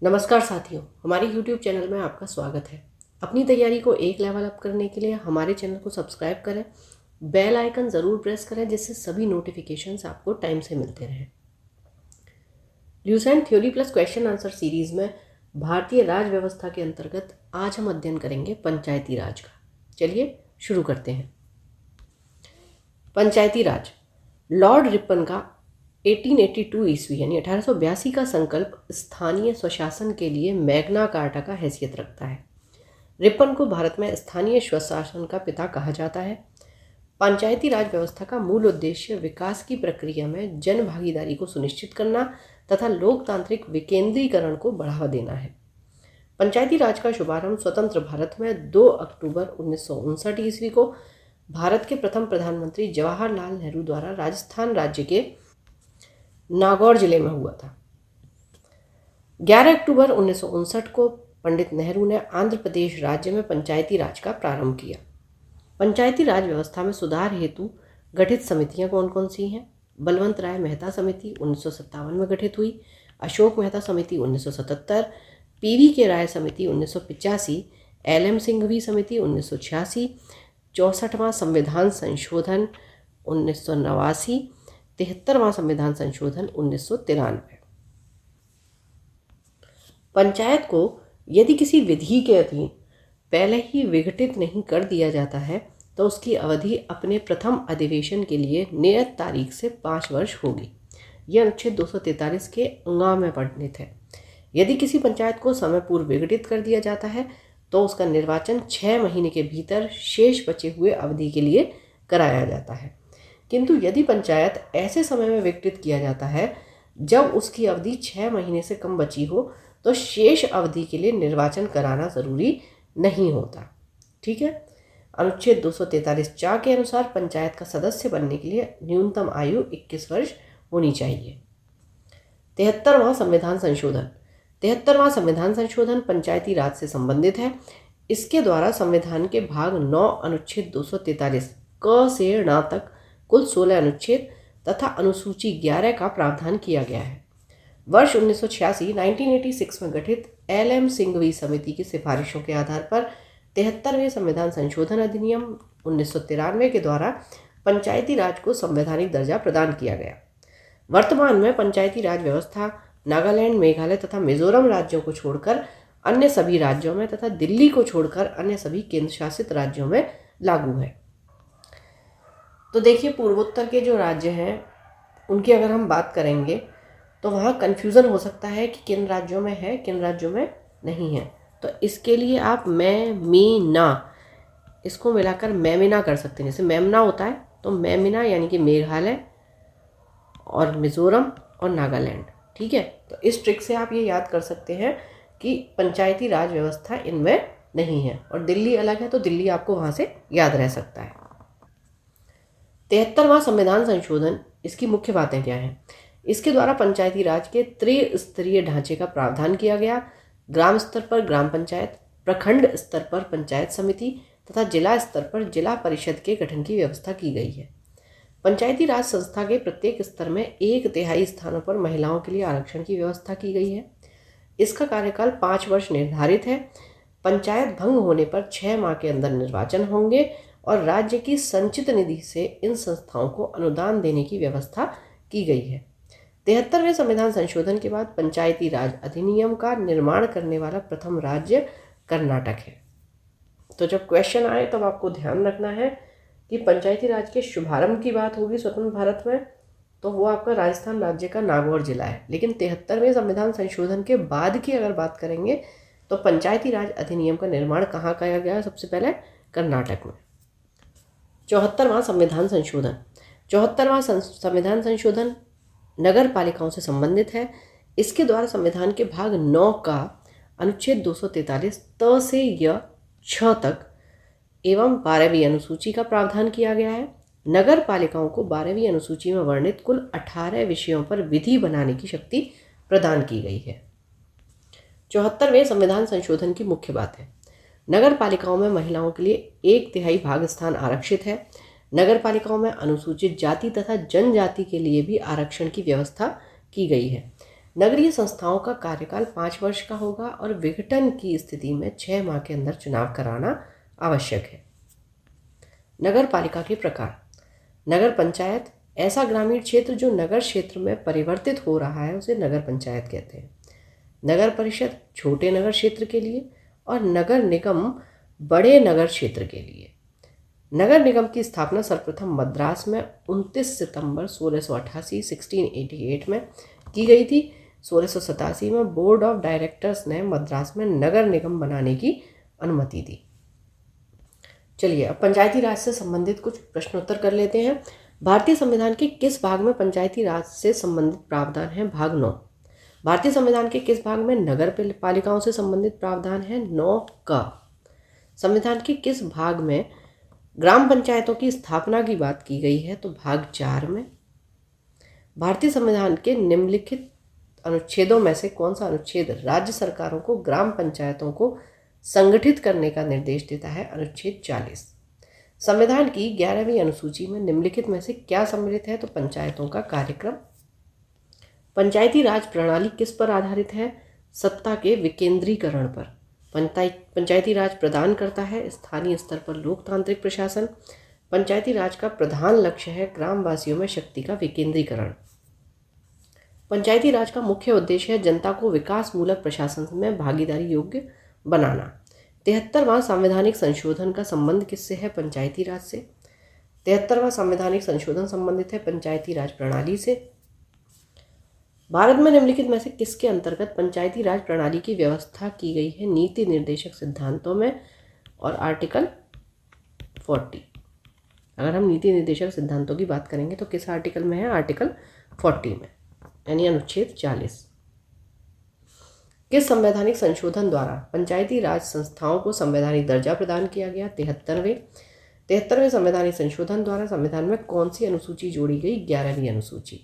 नमस्कार साथियों, हमारे YouTube चैनल में आपका स्वागत है। अपनी तैयारी को एक लेवल अप करने के लिए हमारे चैनल को सब्सक्राइब करें, बेल आइकन ज़रूर प्रेस करें जिससे सभी नोटिफिकेशंस आपको टाइम से मिलते रहें। Lucent theory plus question answer series में भारतीय राज व्यवस्था के अंतर्गत आज हम अध्ययन करेंगे पंचायती राज का। चलिए शुरू करते हैं। पंचायती राज लॉर्ड रिपन का 1882 ईस्वी यानी 1882 का संकल्प स्थानीय स्वशासन के लिए मैग्ना कार्टा का हैसियत रखता है। रिपन को भारत में स्थानीय स्वशासन का पिता कहा जाता है। पंचायती राज व्यवस्था का मूल उद्देश्य विकास की प्रक्रिया में जन भागीदारी को सुनिश्चित करना तथा लोकतांत्रिक विकेंद्रीकरण को बढ़ावा देना है। पंचायती राज का शुभारंभ स्वतंत्र भारत में 2 अक्टूबर 1959 ईस्वी को भारत के प्रथम प्रधानमंत्री जवाहरलाल नेहरू द्वारा राजस्थान राज्य के नागौर जिले में हुआ था। 11 अक्टूबर 1959 को पंडित नेहरू ने आंध्र प्रदेश राज्य में पंचायती राज का प्रारंभ किया। पंचायती राज व्यवस्था में सुधार हेतु गठित समितियां कौन कौन सी हैं? बलवंत राय मेहता समिति 1957 में गठित हुई, अशोक मेहता समिति 1977, पीवी के राय समिति 1985, एलएम सिंघवी समिति 1986, 64वां संविधान संशोधन 1989, 73वां संविधान संशोधन 1993। पंचायत को यदि किसी विधि के अधीन पहले ही विघटित नहीं कर दिया जाता है तो उसकी अवधि अपने प्रथम अधिवेशन के लिए नियत तारीख से 5 वर्ष होगी। यह अनुच्छेद 243 के अंगा में वर्णित है। यदि किसी पंचायत को समय पूर्व विघटित कर दिया जाता है तो उसका निर्वाचन 6 महीने के भीतर शेष बचे हुए अवधि के लिए कराया जाता है। किंतु यदि पंचायत ऐसे समय में विघटित किया जाता है जब उसकी अवधि 6 महीने से कम बची हो तो शेष अवधि के लिए निर्वाचन कराना जरूरी नहीं होता। ठीक है। अनुच्छेद 243(4) के अनुसार पंचायत का सदस्य बनने के लिए न्यूनतम आयु 21 वर्ष होनी चाहिए। 73वां संविधान संशोधन 73वां संविधान संशोधन पंचायती राज से संबंधित है। इसके द्वारा संविधान के भाग 9 अनुच्छेद 243 क से ण तक कुल 16 अनुच्छेद तथा अनुसूची 11 का प्रावधान किया गया है। वर्ष 1986 में गठित एलएम सिंघवी समिति की सिफारिशों के आधार पर 73वें संविधान संशोधन अधिनियम 1993 के द्वारा पंचायती राज को संवैधानिक दर्जा प्रदान किया गया। वर्तमान में पंचायती राज व्यवस्था नागालैंड, मेघालय तथा मिजोरम राज्यों को छोड़कर अन्य सभी राज्यों में तथा दिल्ली को छोड़कर अन्य सभी केंद्र शासित राज्यों में लागू है। तो देखिए, पूर्वोत्तर के जो राज्य हैं उनकी अगर हम बात करेंगे तो वहाँ कन्फ्यूज़न हो सकता है कि किन राज्यों में है, किन राज्यों में नहीं है। तो इसके लिए आप मैं, मी, ना इसको मिलाकर मैमिना कर सकते हैं। जैसे मेमना होता है तो मैमिना यानी कि मेघालय और मिज़ोरम और नागालैंड। ठीक है। तो इस ट्रिक से आप ये याद कर सकते हैं कि पंचायती राज व्यवस्था इनमें नहीं है और दिल्ली अलग है तो दिल्ली आपको वहाँ से याद रह सकता है। 73वां संविधान संशोधन, इसकी मुख्य बातें क्या हैं? इसके द्वारा पंचायती राज के त्रिस्तरीय ढांचे का प्रावधान किया गया। ग्राम स्तर पर ग्राम पंचायत, प्रखंड स्तर पर पंचायत समिति तथा जिला स्तर पर जिला परिषद के गठन की व्यवस्था की गई है। पंचायती राज संस्था के प्रत्येक स्तर में 1/3 स्थानों पर महिलाओं के लिए आरक्षण की व्यवस्था की गई है। इसका कार्यकाल 5 वर्ष निर्धारित है। पंचायत भंग होने पर 6 माह के अंदर निर्वाचन होंगे और राज्य की संचित निधि से इन संस्थाओं को अनुदान देने की व्यवस्था की गई है। 73वें संविधान संशोधन के बाद पंचायती राज अधिनियम का निर्माण करने वाला प्रथम राज्य कर्नाटक है। तो जब क्वेश्चन आए तब आपको ध्यान रखना है कि पंचायती राज के शुभारंभ की बात होगी स्वतंत्र भारत में तो वो आपका राजस्थान राज्य का नागौर जिला है। लेकिन 73वें संविधान संशोधन के बाद की अगर बात करेंगे तो पंचायती राज अधिनियम का निर्माण कहाँ किया गया? सबसे पहले कर्नाटक में। 74वां संविधान संशोधन 74वां संविधान संशोधन नगर पालिकाओं से संबंधित है। इसके द्वारा संविधान के भाग 9 का अनुच्छेद 243 त से य 6 तक एवं 12वीं अनुसूची का प्रावधान किया गया है। नगर पालिकाओं को 12वीं अनुसूची में वर्णित कुल 18 विषयों पर विधि बनाने की शक्ति प्रदान की गई है। 74वें संविधान संशोधन की मुख्य बात है। नगर पालिकाओं में महिलाओं के लिए 1/3 भाग स्थान आरक्षित है। नगर पालिकाओं में अनुसूचित जाति तथा जनजाति के लिए भी आरक्षण की व्यवस्था की गई है। नगरीय संस्थाओं का कार्यकाल 5 वर्ष का होगा और विघटन की स्थिति में 6 माह के अंदर चुनाव कराना आवश्यक है। नगर पालिका के प्रकार। नगर पंचायत ऐसा ग्रामीण क्षेत्र जो नगर क्षेत्र में परिवर्तित हो रहा है उसे नगर पंचायत कहते हैं। नगर परिषद छोटे नगर क्षेत्र के लिए और नगर निगम बड़े नगर क्षेत्र के लिए। नगर निगम की स्थापना सर्वप्रथम मद्रास में 29 सितंबर 1688 में की गई थी। 1687 में बोर्ड ऑफ डायरेक्टर्स ने मद्रास में नगर निगम बनाने की अनुमति दी। चलिए अब पंचायती राज से संबंधित कुछ प्रश्नोत्तर कर लेते हैं। भारतीय संविधान के किस भाग में पंचायती राज से संबंधित प्रावधान है? भाग 9। भारतीय संविधान के किस भाग में नगर पालिकाओं से संबंधित प्रावधान है? 9 का। संविधान के किस भाग में ग्राम पंचायतों की स्थापना की बात की गई है? तो भाग 4 में। भारतीय संविधान के निम्नलिखित अनुच्छेदों में से कौन सा अनुच्छेद राज्य सरकारों को ग्राम पंचायतों को संगठित करने का निर्देश देता है? अनुच्छेद 40। संविधान की 11वीं अनुसूची में निम्नलिखित में से क्या सम्मिलित है? तो पंचायतों का कार्यक्रम। पंचायती राज प्रणाली किस पर आधारित है? सत्ता के विकेंद्रीकरण पर। पंचायती राज प्रदान करता है स्थानीय स्तर पर लोकतांत्रिक प्रशासन। पंचायती राज का प्रधान लक्ष्य है ग्रामवासियों में शक्ति का विकेंद्रीकरण। पंचायती राज का मुख्य उद्देश्य है जनता को विकास मूलक प्रशासन में भागीदारी योग्य बनाना। 73वां संवैधानिक संशोधन का संबंध किससे है? पंचायती राज से। 73वां संवैधानिक संशोधन संबंधित है पंचायती राज प्रणाली से। भारत में निम्नलिखित में से किसके अंतर्गत पंचायती राज प्रणाली की व्यवस्था की गई है? नीति निर्देशक सिद्धांतों में और आर्टिकल 40। अगर हम नीति निर्देशक सिद्धांतों की बात करेंगे तो किस आर्टिकल में है? आर्टिकल 40 में, यानी अनुच्छेद 40। किस संवैधानिक संशोधन द्वारा पंचायती राज संस्थाओं को संवैधानिक दर्जा प्रदान किया गया? 73वें संवैधानिक संशोधन द्वारा संविधान में कौन सी अनुसूची जोड़ी गई? 11वीं अनुसूची।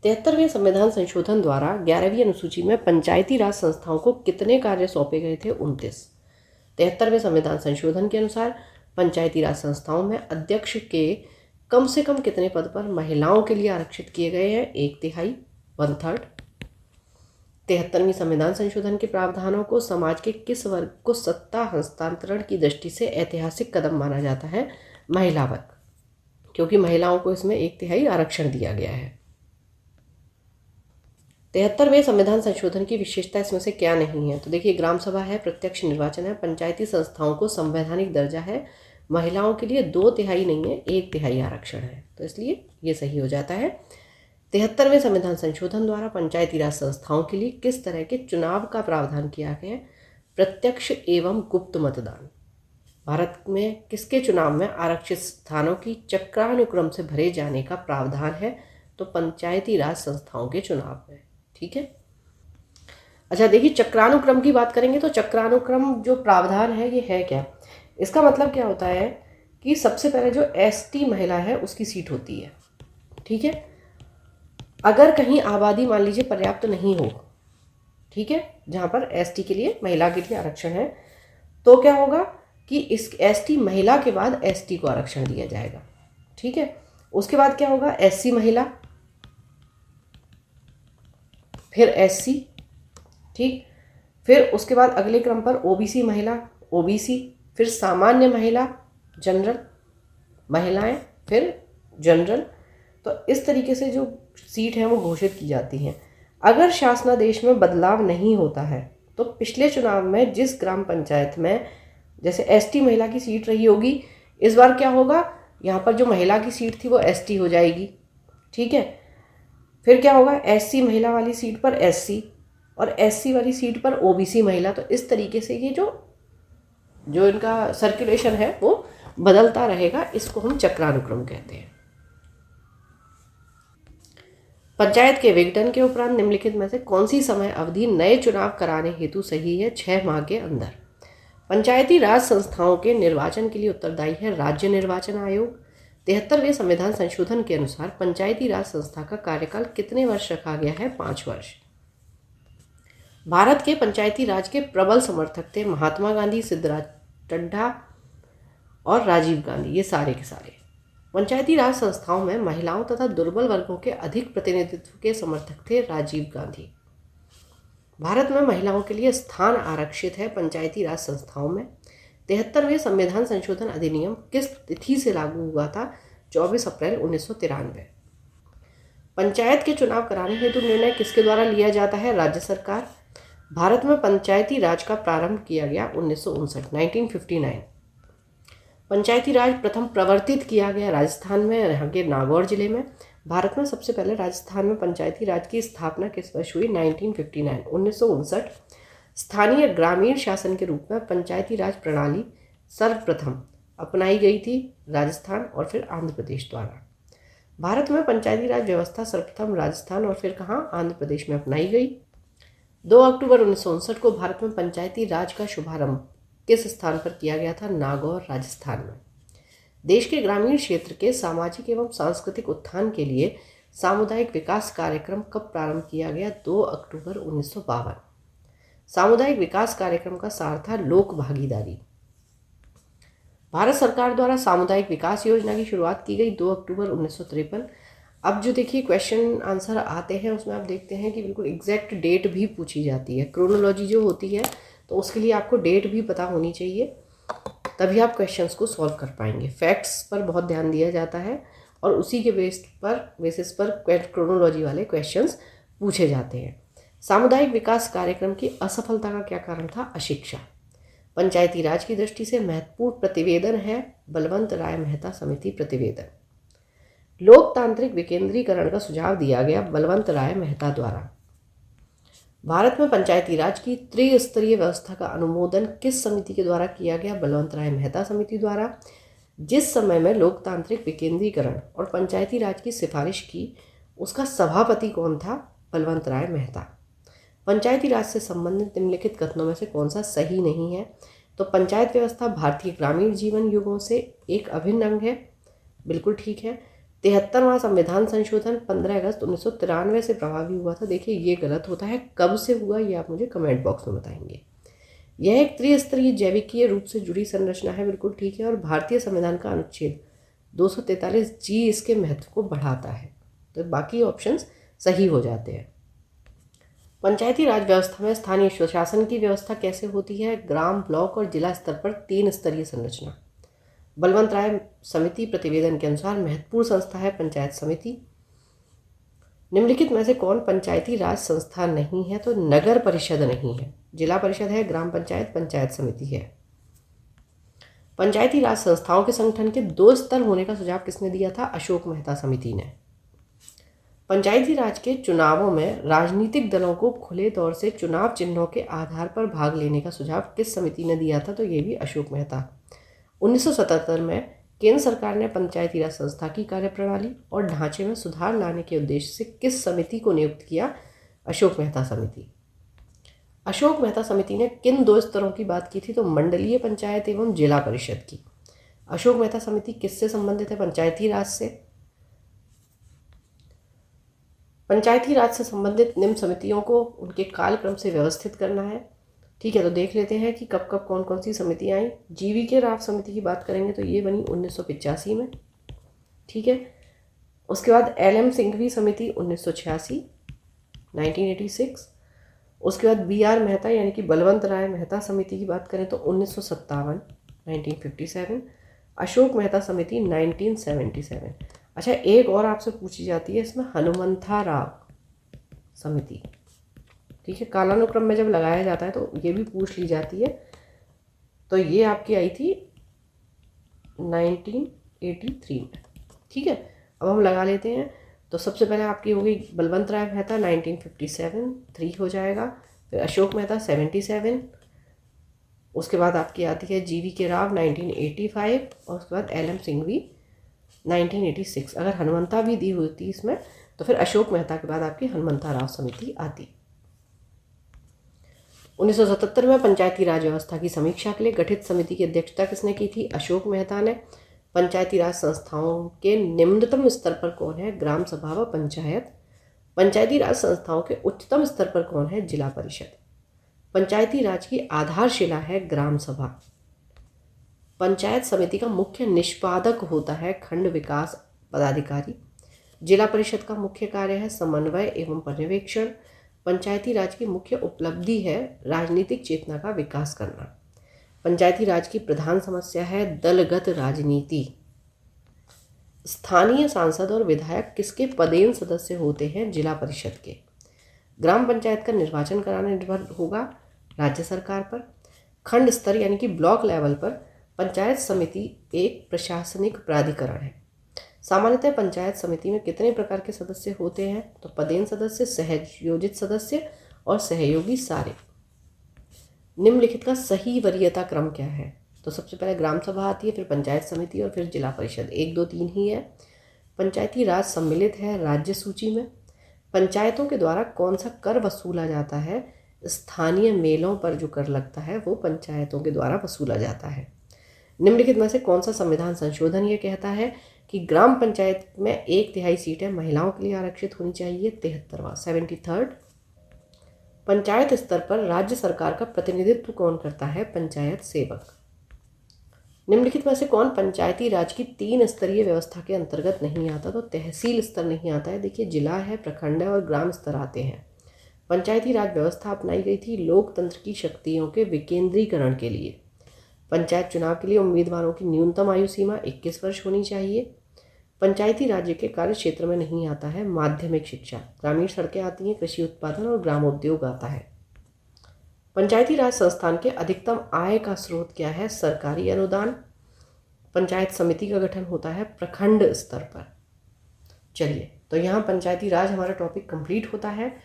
73वें संविधान संशोधन द्वारा 11वीं अनुसूची में पंचायती राज संस्थाओं को कितने कार्य सौंपे गए थे? 29। 73वें संविधान संशोधन के अनुसार पंचायती राज संस्थाओं में अध्यक्ष के कम से कम कितने पद पर महिलाओं के लिए आरक्षित किए गए हैं? 1/3, 1/3। 73वीं संविधान संशोधन के प्रावधानों को समाज के किस वर्ग को सत्ता हस्तांतरण की दृष्टि से ऐतिहासिक कदम माना जाता है? महिला वर्ग, क्योंकि महिलाओं को इसमें 1/3 आरक्षण दिया गया है। 73वें संविधान संशोधन की विशेषता इसमें से क्या नहीं है? तो देखिए, ग्राम सभा है, प्रत्यक्ष निर्वाचन है, पंचायती संस्थाओं को संवैधानिक दर्जा है, महिलाओं के लिए 2/3 नहीं है, 1/3 आरक्षण है, तो इसलिए ये सही हो जाता है। 73वें संविधान संशोधन द्वारा पंचायती राज संस्थाओं के लिए किस तरह के चुनाव का प्रावधान किया गया? प्रत्यक्ष एवं गुप्त मतदान। भारत में किसके चुनाव में आरक्षित स्थानों की चक्रानुक्रम से भरे जाने का प्रावधान है? तो पंचायती राज संस्थाओं के चुनाव में। ठीक है। अच्छा देखिए, चक्रानुक्रम की बात करेंगे तो चक्रानुक्रम जो प्रावधान है ये है क्या? इसका मतलब क्या होता है कि सबसे पहले जो एसटी महिला है उसकी सीट होती है। ठीक है। अगर कहीं आबादी मान लीजिए पर्याप्त नहीं हो, ठीक है, जहाँ पर एसटी के लिए, महिला के लिए आरक्षण है, तो क्या होगा कि इस एसटी महिला के बाद एसटी को आरक्षण दिया जाएगा। ठीक है। उसके बाद क्या होगा? एससी महिला, फिर एससी, ठीक, फिर उसके बाद अगले क्रम पर ओबीसी महिला, ओबीसी, फिर सामान्य महिला, जनरल महिलाएं, फिर जनरल। तो इस तरीके से जो सीट है वो घोषित की जाती हैं। अगर शासनादेश में बदलाव नहीं होता है तो पिछले चुनाव में जिस ग्राम पंचायत में जैसे एसटी महिला की सीट रही होगी, इस बार क्या होगा, यहाँ पर जो महिला की सीट थी वो एसटी हो जाएगी। ठीक है। फिर क्या होगा, एससी महिला वाली सीट पर एससी और एससी वाली सीट पर ओबीसी महिला। तो इस तरीके से ये जो इनका सर्कुलेशन है वो बदलता रहेगा। इसको हम चक्रानुक्रम कहते हैं। पंचायत के विघटन के उपरांत निम्नलिखित में से कौन सी समय अवधि नए चुनाव कराने हेतु सही है? 6 माह के अंदर। पंचायती राज संस्थाओं के निर्वाचन के लिए उत्तरदायी है राज्य निर्वाचन आयोग। 73वें संविधान संशोधन के अनुसार पंचायती राज संस्था का कार्यकाल कितने वर्ष रखा गया है? 5 वर्ष। भारत के पंचायती राज के प्रबल समर्थक थे महात्मा गांधी, सिद्धराज टड्ढा और राजीव गांधी, ये सारे के सारे। पंचायती राज संस्थाओं में महिलाओं तथा दुर्बल वर्गों के अधिक प्रतिनिधित्व के समर्थक थे राजीव गांधी। भारत में महिलाओं के लिए स्थान आरक्षित है पंचायती राज संस्थाओं में। 73वें संविधान संशोधन अधिनियम किस तिथि से लागू हुआ था? 24 अप्रैल 1993। पंचायत के चुनाव कराने हेतु निर्णय किसके द्वारा लिया जाता है? राज्य सरकार। भारत में पंचायती राज का प्रारंभ किया गया 1959। पंचायती राज प्रथम प्रवर्तित किया गया राजस्थान में, यहाँ के नागौर जिले में। भारत में सबसे पहले राजस्थान में पंचायती राज की स्थापना किस वर्ष हुई? 1959। स्थानीय ग्रामीण शासन के रूप में पंचायती राज प्रणाली सर्वप्रथम अपनाई गई थी राजस्थान और फिर आंध्र प्रदेश द्वारा। भारत में पंचायती राज व्यवस्था सर्वप्रथम राजस्थान और फिर कहाँ? आंध्र प्रदेश में अपनाई गई। 2 अक्टूबर 1959 को भारत में पंचायती राज का शुभारंभ किस स्थान पर किया गया था? नागौर, राजस्थान में। देश के ग्रामीण क्षेत्र के सामाजिक एवं सांस्कृतिक उत्थान के लिए सामुदायिक विकास कार्यक्रम कब प्रारंभ किया गया? 2 अक्टूबर 1952। सामुदायिक विकास कार्यक्रम का सार था लोक भागीदारी। भारत सरकार द्वारा सामुदायिक विकास योजना की शुरुआत की गई 2 अक्टूबर 1953। अब जो देखिए क्वेश्चन आंसर आते हैं उसमें आप देखते हैं कि बिल्कुल एग्जैक्ट डेट भी पूछी जाती है। क्रोनोलॉजी जो होती है तो उसके लिए आपको डेट भी पता होनी चाहिए, तभी आप क्वेश्चंस को सॉल्व कर पाएंगे। फैक्ट्स पर बहुत ध्यान दिया जाता है और उसी के बेसिस पर क्रोनोलॉजी वाले क्वेश्चंस पूछे जाते हैं। सामुदायिक विकास कार्यक्रम की असफलता का क्या कारण था? अशिक्षा। पंचायती राज की दृष्टि से महत्वपूर्ण प्रतिवेदन है बलवंत राय मेहता समिति प्रतिवेदन। लोकतांत्रिक विकेंद्रीकरण का सुझाव दिया गया बलवंत राय मेहता द्वारा। भारत में पंचायती राज की त्रिस्तरीय व्यवस्था का अनुमोदन किस समिति के द्वारा किया गया? बलवंत राय मेहता समिति द्वारा। जिस समय में लोकतांत्रिक विकेंद्रीकरण और पंचायती राज की सिफारिश की उसका सभापति कौन था? बलवंत राय मेहता। पंचायती राज से संबंधित निम्नलिखित कथनों में से कौन सा सही नहीं है? तो पंचायत व्यवस्था भारतीय ग्रामीण जीवन युगों से एक अभिन्न अंग है, बिल्कुल ठीक है। 73वां संविधान संशोधन 15 अगस्त 1993 से प्रभावी हुआ था। देखिए ये गलत होता है, कब से हुआ ये आप मुझे कमेंट बॉक्स में बताएंगे। यह एक त्रिस्तरीय जैविकीय रूप से जुड़ी संरचना है, बिल्कुल ठीक है। और भारतीय संविधान का अनुच्छेद 243G इसके महत्व को बढ़ाता है, तो बाकी ऑप्शंस सही हो जाते हैं। पंचायती राज व्यवस्था में स्थानीय स्वशासन की व्यवस्था कैसे होती है? ग्राम, ब्लॉक और जिला स्तर पर 3 स्तरीय संरचना। बलवंत राय समिति प्रतिवेदन के अनुसार महत्वपूर्ण संस्था है पंचायत समिति। निम्नलिखित में से कौन पंचायती राज संस्था नहीं है? तो नगर परिषद नहीं है, जिला परिषद है, ग्राम पंचायत, पंचायत समिति है। पंचायती राज संस्थाओं के संगठन के 2 स्तर होने का सुझाव किसने दिया था? अशोक मेहता समिति ने। पंचायती राज के चुनावों में राजनीतिक दलों को खुले तौर से चुनाव चिन्हों के आधार पर भाग लेने का सुझाव किस समिति ने दिया था? तो ये भी अशोक मेहता। 1977 में केंद्र सरकार ने पंचायती राज संस्था की कार्यप्रणाली और ढांचे में सुधार लाने के उद्देश्य से किस समिति को नियुक्त किया? अशोक मेहता समिति। अशोक मेहता समिति ने किन 2 स्तरों की बात की थी? तो मंडलीय पंचायत एवं जिला परिषद की। अशोक मेहता समिति किससे संबंधित है? पंचायती राज से। पंचायती राज से संबंधित निम्न समितियों को उनके कालक्रम से व्यवस्थित करना है, ठीक है। तो देख लेते हैं कि कब कब कौन कौन सी समितियाँ आई। GV राव समिति की बात करेंगे तो ये बनी 1985 में, ठीक है। उसके बाद LM सिंघवी समिति 1986, 1986। उसके बाद BR मेहता यानी कि बलवंत राय मेहता समिति की बात करें तो 1957, 1957। अशोक मेहता समिति 1977। अच्छा, एक और आपसे पूछी जाती है इसमें, हनुमंथा राव समिति, ठीक है। कालानुक्रम में जब लगाया जाता है तो ये भी पूछ ली जाती है। तो ये आपकी आई थी 1983 में, ठीक है। अब हम लगा लेते हैं। तो सबसे पहले आपकी हो गई बलवंत राय मेहता 1957, 3 हो जाएगा। फिर अशोक मेहता 77। उसके बाद आपकी आती है GV राव 1985 और उसके बाद LM सिंघवी 1986। अगर हनुमंता भी दी होती इसमें तो फिर अशोक मेहता के बाद आपकी हनुमंता राव समिति आती। 1977 में पंचायती राज व्यवस्था की समीक्षा के लिए गठित समिति की अध्यक्षता किसने की थी? अशोक मेहता ने। पंचायती राज संस्थाओं के निम्नतम स्तर पर कौन है? ग्राम सभा व पंचायत। पंचायती राज संस्थाओं के उच्चतम स्तर पर कौन है? जिला परिषद। पंचायती राज की आधारशिला है ग्राम सभा। पंचायत समिति का मुख्य निष्पादक होता है खंड विकास पदाधिकारी। जिला परिषद का मुख्य कार्य है समन्वय एवं पर्यवेक्षण। पंचायती राज की मुख्य उपलब्धि है राजनीतिक चेतना का विकास करना। पंचायती राज की प्रधान समस्या है दलगत राजनीति। स्थानीय सांसद और विधायक किसके पदेन सदस्य होते हैं? जिला परिषद के। ग्राम पंचायत का निर्वाचन कराना निर्भर होगा राज्य सरकार पर। खंड स्तर यानी कि ब्लॉक लेवल पर पंचायत समिति एक प्रशासनिक प्राधिकरण है। सामान्यतः पंचायत समिति में कितने प्रकार के सदस्य होते हैं? तो पदेन सदस्य, सहयोजित सदस्य और सहयोगी सारे। निम्नलिखित का सही वरीयता क्रम क्या है? तो सबसे पहले ग्राम सभा आती है, फिर पंचायत समिति और फिर जिला परिषद। 1, 2, 3 ही है। पंचायती राज सम्मिलित है राज्य सूची में। पंचायतों के द्वारा कौन सा कर वसूला जाता है? स्थानीय मेलों पर जो कर लगता है वो पंचायतों के द्वारा वसूला जाता है। निम्नलिखित में से कौन सा संविधान संशोधन ये कहता है कि ग्राम पंचायत में 1/3 सीटें महिलाओं के लिए आरक्षित होनी चाहिए? 73वां 73rd। पंचायत स्तर पर राज्य सरकार का प्रतिनिधित्व कौन करता है? पंचायत सेवक। निम्नलिखित में से कौन पंचायती राज की 3 स्तरीय व्यवस्था के अंतर्गत नहीं आता? तो तहसील स्तर नहीं आता है। देखिए, जिला है, प्रखंड है और ग्राम स्तर आते हैं। पंचायती राज व्यवस्था अपनाई गई थी लोकतंत्र की शक्तियों के विकेंद्रीकरण के लिए। पंचायत चुनाव के लिए उम्मीदवारों की न्यूनतम आयु सीमा 21 वर्ष होनी चाहिए। पंचायती राज्य के कार्य क्षेत्र में नहीं आता है माध्यमिक शिक्षा। ग्रामीण सड़कें आती हैं, कृषि उत्पादन और ग्रामोद्योग आता है। पंचायती राज संस्थान के अधिकतम आय का स्रोत क्या है? सरकारी अनुदान। पंचायत समिति का गठन होता है प्रखंड स्तर पर। चलिए, तो यहाँ पंचायती राज हमारा टॉपिक कंप्लीट होता है।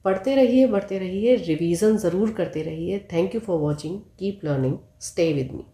पढ़ते रहिए, बढ़ते रहिए, रिवीजन ज़रूर करते रहिए। Thank you for watching, keep learning, stay with me.